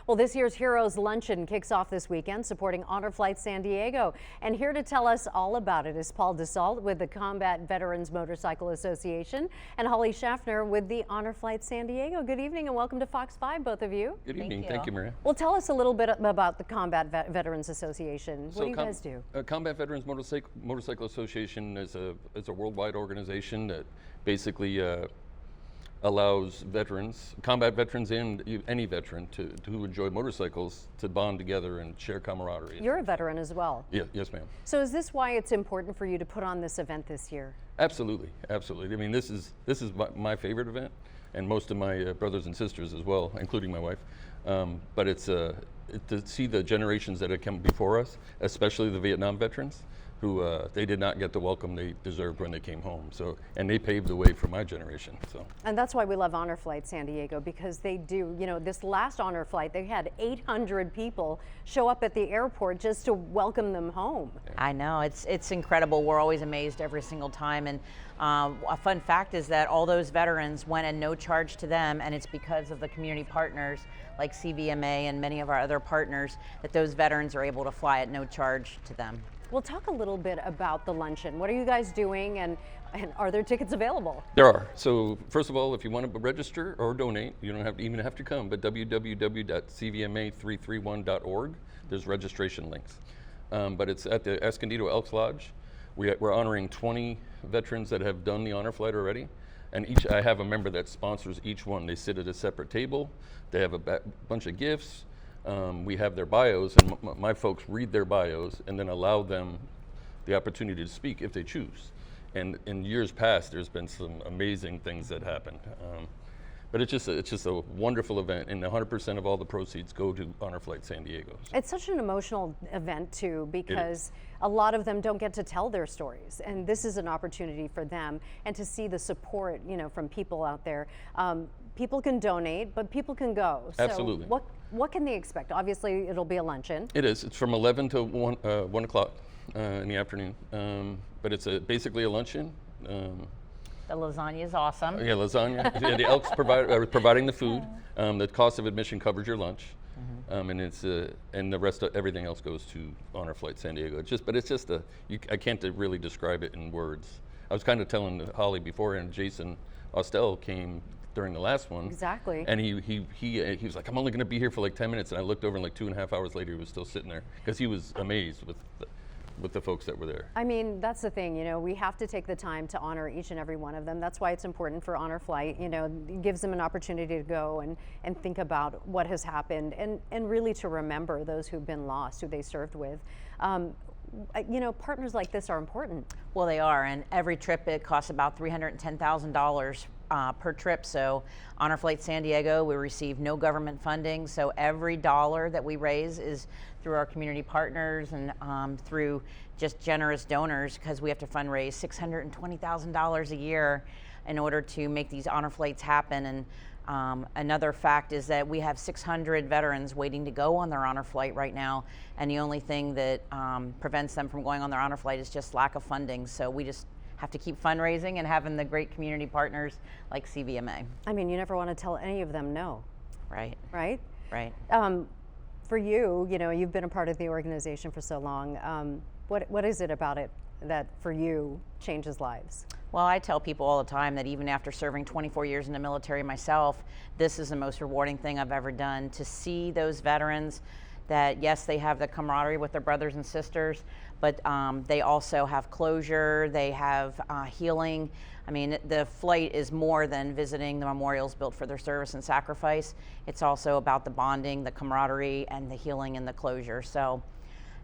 Well, this year's Heroes Luncheon kicks off this weekend, supporting Honor Flight San Diego. And here to tell us all about it is Paul DeSalt with the Combat Veterans Motorcycle Association and Holly Schaffner with the Honor Flight San Diego. Good evening and welcome to Fox 5, both of you. Good evening. Thank you, Maria. Well, tell us a little bit about the Combat Veterans Association. What do you guys do? Combat Veterans Motorcycle Association is a worldwide organization that basically allows veterans, combat veterans and any veteran who enjoy motorcycles to bond together and share camaraderie. You're a veteran as well. Yeah, yes ma'am. So is this why it's important for you to put on this event this year? Absolutely, absolutely. I mean, this is my favorite event, and most of my brothers and sisters as well, including my wife. But it's to see the generations that have come before us, especially the Vietnam veterans, who they did not get the welcome they deserved when they came home. So, and they paved the way for my generation. So, and that's why we love Honor Flight San Diego, because they do. You know, this last Honor Flight, they had 800 people show up at the airport just to welcome them home. Yeah. I know, it's incredible. We're always amazed every single time. And a fun fact is that all those veterans went at no charge to them, and it's because of the community partners like CVMA and many of our other partners that those veterans are able to fly at no charge to them. Well, talk a little bit about the luncheon. What are you guys doing, and are there tickets available? There are. So first of all, if you want to register or donate, you don't even have to come, but www.cvma331.org, there's registration links. But it's at the Escondido Elks Lodge. We're honoring 20 veterans that have done the honor flight already. And I have a member that sponsors each one. They sit at a separate table. They have a bunch of gifts. We have their bios, and my folks read their bios and then allow them the opportunity to speak if they choose. And in years past, there's been some amazing things that happened. But it's just a wonderful event, and 100% of all the proceeds go to Honor Flight San Diego. So. It's such an emotional event too, because a lot of them don't get to tell their stories, and this is an opportunity for them, and to see the support, you know, from people out there. People can donate, but people can go. Absolutely. So what can they expect? Obviously, it'll be a luncheon. It is. It's from 11 to 1 o'clock in the afternoon. But it's basically a luncheon. The lasagna is awesome. Yeah, lasagna. Yeah, the Elks are providing the food. The cost of admission covers your lunch, and and the rest of everything else goes to Honor Flight San Diego. I can't really describe it in words. I was kind of telling Holly before, and Jason Ostel came during the last one. Exactly. And he was like, I'm only going to be here for like 10 minutes, and I looked over, and like 2.5 hours later, he was still sitting there because he was amazed with the folks that were there. I mean, that's the thing, you know, we have to take the time to honor each and every one of them. That's why it's important for Honor Flight, you know, it gives them an opportunity to go and think about what has happened and really to remember those who've been lost, who they served with. You know, partners like this are important. Well, they are, and every trip it costs about $310,000 per trip. So Honor Flight San Diego, we receive no government funding, so every dollar that we raise is through our community partners and through just generous donors, because we have to fundraise $620,000 a year in order to make these honor flights happen. And another fact is that we have 600 veterans waiting to go on their honor flight right now, and the only thing that prevents them from going on their honor flight is just lack of funding. So we just have to keep fundraising and having the great community partners like CVMA. I mean, you never want to tell any of them no. Right. Right? Right. For you, you know, you've been a part of the organization for so long. What is it about it that for you changes lives? Well, I tell people all the time that even after serving 24 years in the military myself, this is the most rewarding thing I've ever done, to see those veterans that, yes, they have the camaraderie with their brothers and sisters, but they also have closure, they have healing. I mean, the flight is more than visiting the memorials built for their service and sacrifice. It's also about the bonding, the camaraderie, and the healing and the closure. So,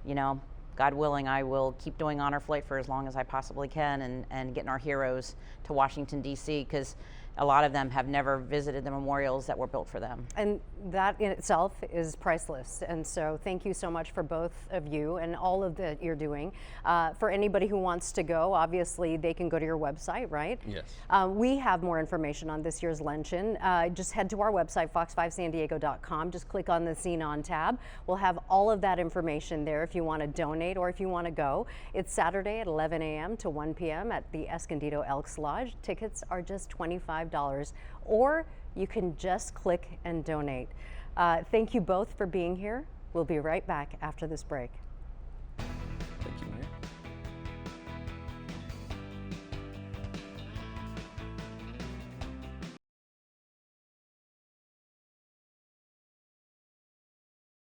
you know, God willing, I will keep doing Honor Flight for as long as I possibly can, and getting our heroes to Washington, D.C., because a lot of them have never visited the memorials that were built for them. And that in itself is priceless. And so thank you so much for both of you and all of that you're doing. For anybody who wants to go, obviously they can go to your website, right? Yes. We have more information on this year's luncheon. Just head to our website, fox5sandiego.com. Just click on the Scene On tab. We'll have all of that information there if you want to donate or if you want to go. It's Saturday at 11 a.m. to 1 p.m. at the Escondido Elks Lodge. Tickets are just $25, or you can just click and donate. Thank you both for being here. We'll be right back after this break.